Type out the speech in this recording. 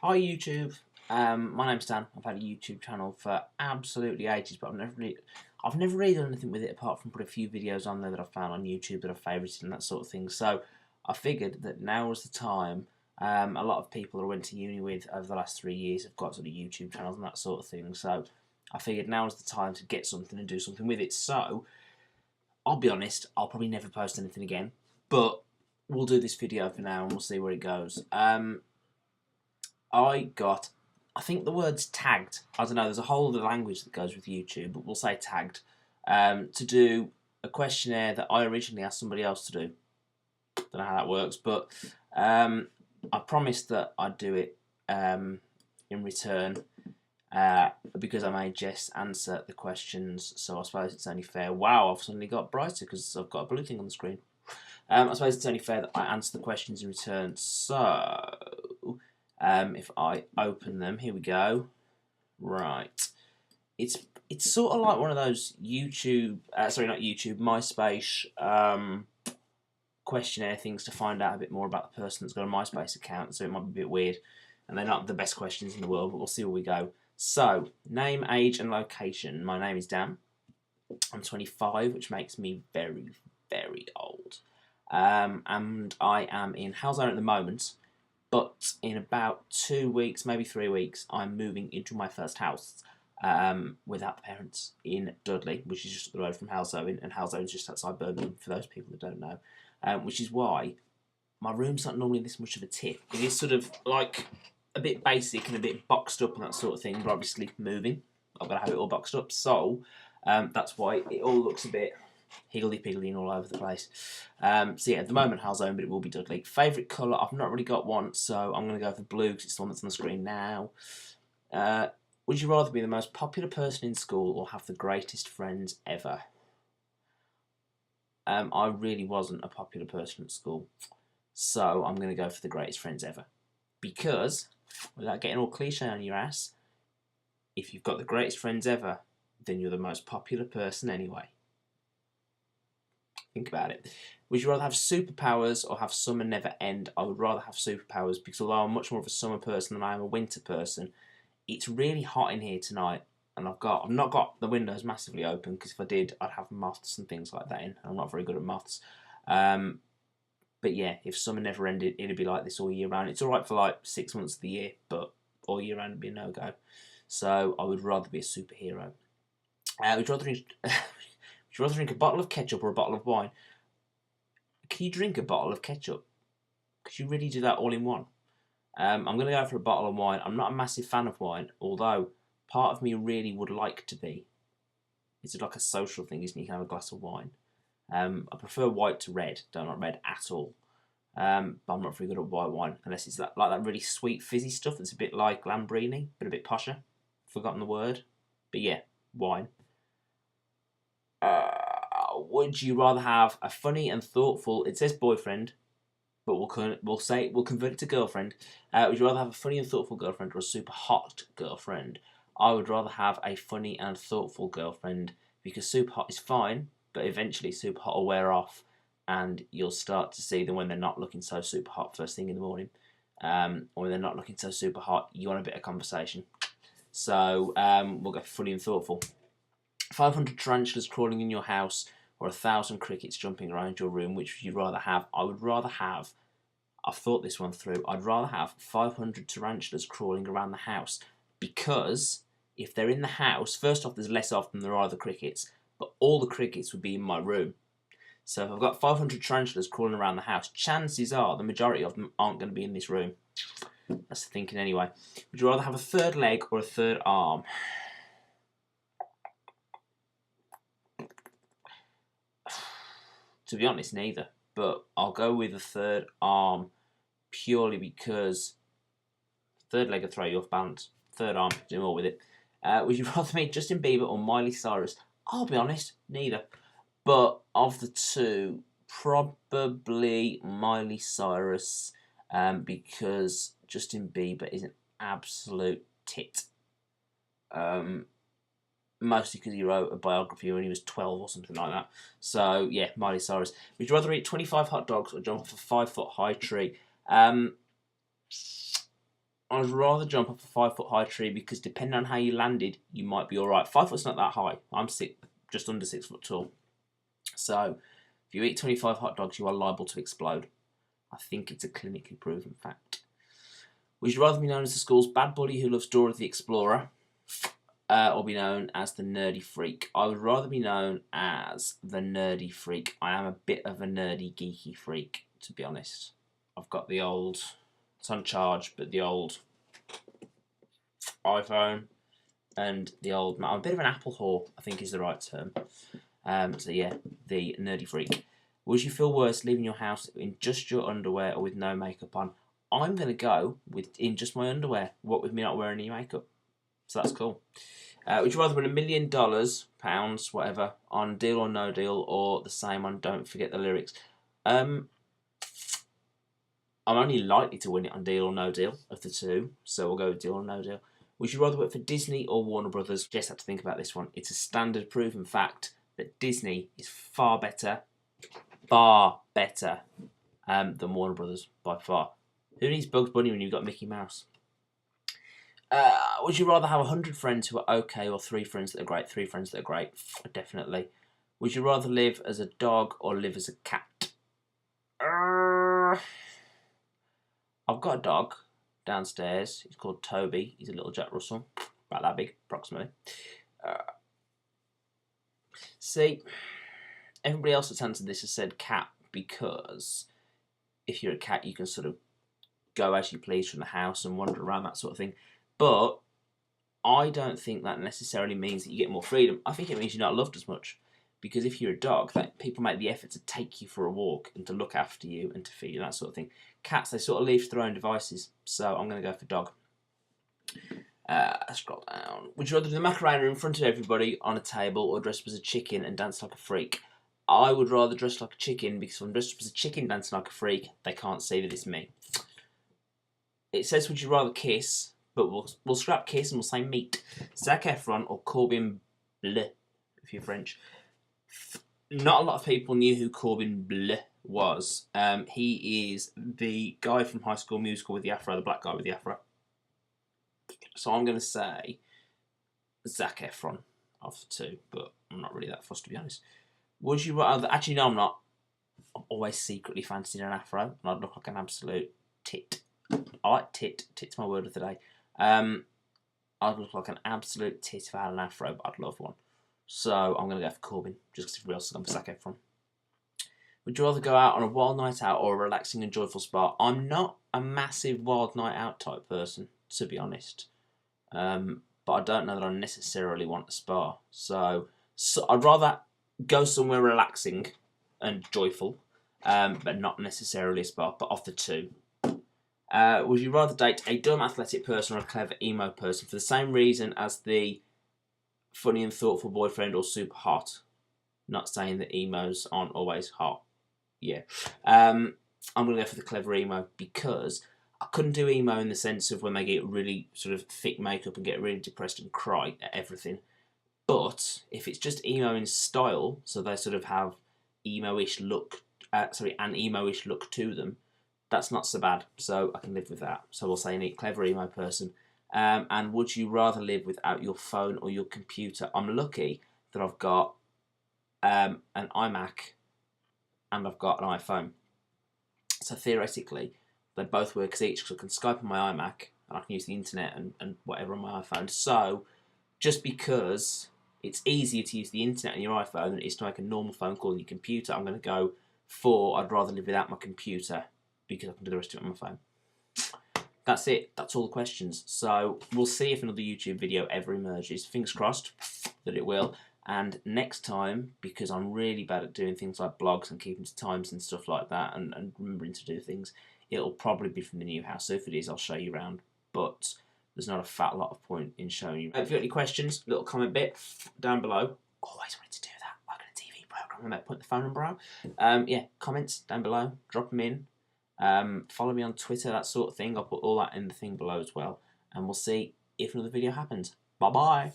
Hi YouTube, my name's Dan. I've had a YouTube channel for absolutely ages, but I've never really done anything with it apart from put a few videos on there that I've found on YouTube that I've favourited and that sort of thing. So I figured that now was the time. A lot of people I went to uni with over the last 3 years have got sort of YouTube channels and that sort of thing. So I figured now was the time to get something and do something with it. So I'll be honest, I'll probably never post anything again, but we'll do this video for now and we'll see where it goes. I think the word's tagged. I don't know, there's a whole other language that goes with YouTube, but we'll say tagged, to do a questionnaire that I originally asked somebody else to do. Don't know how that works, but I promised that I'd do it in return because I made Jess answer the questions, so I suppose it's only fair. Wow, I've suddenly got brighter because I've got a blue thing on the screen. I suppose it's only fair that I answer the questions in return, so if I open them, here we go. Right, it's sort of like one of those YouTube, sorry, not YouTube, MySpace questionnaire things to find out a bit more about the person that's got a MySpace account. So it might be a bit weird, and they're not the best questions in the world, but we'll see where we go. So, name, age, and location. My name is Dan. I'm 25, which makes me very, very old. And I am in Halzone at the moment. But in about 2 weeks, maybe 3 weeks, I'm moving into my first house without the parents in Dudley, which is just up the road from Halzone, and Halzone is just outside Birmingham, for those people that don't know. Which is why my room's not normally this much of a tip. It is sort of like a bit basic and a bit boxed up and that sort of thing, but obviously moving, I've got to have it all boxed up, so that's why it all looks a bit higgledy-piggledy and all over the place. So yeah, at the moment Halzone, but it will be Dudley. Favourite colour, I've not really got one, so I'm going to go for blue because it's the one that's on the screen now. Would you rather be the most popular person in school or have the greatest friends ever? I really wasn't a popular person at school, so I'm going to go for the greatest friends ever. Because, without getting all cliche on your ass, if you've got the greatest friends ever, then you're the most popular person anyway. Think about it. Would you rather have superpowers or have summer never end? I would rather have superpowers because although I'm much more of a summer person than I am a winter person, it's really hot in here tonight, and I've not got the windows massively open because if I did, I'd have moths and things like that in. I'm not very good at moths. But yeah, if summer never ended, it'd be like this all year round. It's alright for like 6 months of the year, but all year round would be a no-go. So I would rather be a superhero. Would you rather drink a bottle of ketchup or a bottle of wine? Can you drink a bottle of ketchup? Could you really do that all in one? I'm going to go for a bottle of wine. I'm not a massive fan of wine, although part of me really would like to be. It's like a social thing, isn't it? You can have a glass of wine. I prefer white to red. Don't like red at all. But I'm not very good at white wine unless it's like that really sweet fizzy stuff that's a bit like Lambrini, but a bit posher. Forgotten the word. But yeah, wine. Would you rather have a funny and thoughtful? It says boyfriend, but we'll convert it to girlfriend. Would you rather have a funny and thoughtful girlfriend or a super hot girlfriend? I would rather have a funny and thoughtful girlfriend because super hot is fine, but eventually super hot will wear off, and you'll start to see them when they're not looking so super hot first thing in the morning, or when they're not looking so super hot. You want a bit of conversation, so we'll go funny and thoughtful. 500 tarantulas crawling in your house or 1,000 crickets jumping around your room, which would you rather have? I would rather have, I've thought this one through, I'd rather have 500 tarantulas crawling around the house because if they're in the house, first off, there's less of them than there are the crickets, but all the crickets would be in my room. So if I've got 500 tarantulas crawling around the house, chances are the majority of them aren't going to be in this room. That's the thinking anyway. Would you rather have a third leg or a third arm? To be honest, neither. But I'll go with a third arm purely because third leg will throw you off balance. Third arm, do more with it. Would you rather meet Justin Bieber or Miley Cyrus? I'll be honest, neither. But of the two, probably Miley Cyrus because Justin Bieber is an absolute tit. Mostly because he wrote a biography when he was 12 or something like that. So, yeah, Miley Cyrus. Would you rather eat 25 hot dogs or jump off a 5-foot high tree? I'd rather jump off a 5 foot high tree because depending on how you landed, you might be alright. 5 foot's not that high. I'm just under 6 foot tall. So if you eat 25 hot dogs, you are liable to explode. I think it's a clinically proven fact. Would you rather be known as the school's bad bully who loves Dora the Explorer, or be known as the nerdy freak? I would rather be known as the nerdy freak. I am a bit of a nerdy, geeky freak, to be honest. I've got the old, it's on charge, but the old iPhone and the old, I'm a bit of an Apple whore, I think is the right term. So yeah, the nerdy freak. Would you feel worse leaving your house in just your underwear or with no makeup on? I'm going to go with in just my underwear, what with me not wearing any makeup. So that's cool. Would you rather win $1 million, pounds, whatever, on Deal or No Deal, or the same on Don't Forget the Lyrics? I'm only likely to win it on Deal or No Deal of the two, so we'll go with Deal or No Deal. Would you rather work for Disney or Warner Brothers? Just have to think about this one. It's a standard proven fact that Disney is far better than Warner Brothers by far. Who needs Bugs Bunny when you've got Mickey Mouse? Would you rather have 100 friends who are okay or 3 friends that are great? 3 friends that are great, definitely. Would you rather live as a dog or live as a cat? I've got a dog downstairs. He's called Toby. He's a little Jack Russell, about that big, approximately. See, everybody else that's answered this has said cat because if you're a cat, you can sort of go as you please from the house and wander around, that sort of thing. But I don't think that necessarily means that you get more freedom. I think it means you're not loved as much. Because if you're a dog, that people make the effort to take you for a walk and to look after you and to feed you, that sort of thing. Cats, they sort of leave to their own devices. So I'm going to go for dog. Scroll down. Would you rather do the Macarena in front of everybody on a table or dress up as a chicken and dance like a freak? I would rather dress like a chicken because if I'm dressed up as a chicken dancing like a freak, they can't see that it's me. It says, would you rather kiss, but we'll scrap kiss and we'll say meet. Zac Efron or Corbin Bleu, if you're French. Not a lot of people knew who Corbin Bleu was. He is the guy from High School Musical with the afro, the black guy with the afro. So I'm going to say Zac Efron of the two, but I'm not really that fussed, to be honest. Would you rather... Actually, no, I'm not. I've always secretly fancied an afro, and I'd look like an absolute tit. I like tit. Tit's my word of the day. I'd look like an absolute tit if I had an afro, but I'd love one. So I'm going to go for Corbin, just because everybody else has gone for Zac Efron. Would you rather go out on a wild night out or a relaxing and joyful spa? I'm not a massive wild night out type person, to be honest. But I don't know that I necessarily want a spa. So I'd rather go somewhere relaxing and joyful, but not necessarily a spa, but of the two. Would you rather date a dumb athletic person or a clever emo person for the same reason as the funny and thoughtful boyfriend or super hot? Not saying that emos aren't always hot. Yeah. I'm going to go for the clever emo because I couldn't do emo in the sense of when they get really sort of thick makeup and get really depressed and cry at everything. But if it's just emo in style, so they sort of have emo-ish look, an emo-ish look to them, that's not so bad. So I can live with that. So we'll say a clever emo person. And would you rather live without your phone or your computer? I'm lucky that I've got an iMac and I've got an iPhone. So theoretically, they both work as each because I can Skype on my iMac and I can use the internet and whatever on my iPhone. So just because it's easier to use the internet on your iPhone than it is to make a normal phone call on your computer, I'm going to go for I'd rather live without my computer because I can do the rest of it on my phone. That's it. That's all the questions. So we'll see if another YouTube video ever emerges. Fingers crossed that it will. And next time, because I'm really bad at doing things like blogs and keeping to times and stuff like that and remembering to do things, it'll probably be from the new house. So if it is, I'll show you around. But there's not a fat lot of point in showing you. If you've got any questions, little comment bit down below. Always wanted to do that, like on a TV programme. I might put the phone number out. Yeah, comments down below. Drop them in. Follow me on Twitter, that sort of thing. I'll put all that in the thing below as well. And we'll see if another video happens. Bye-bye.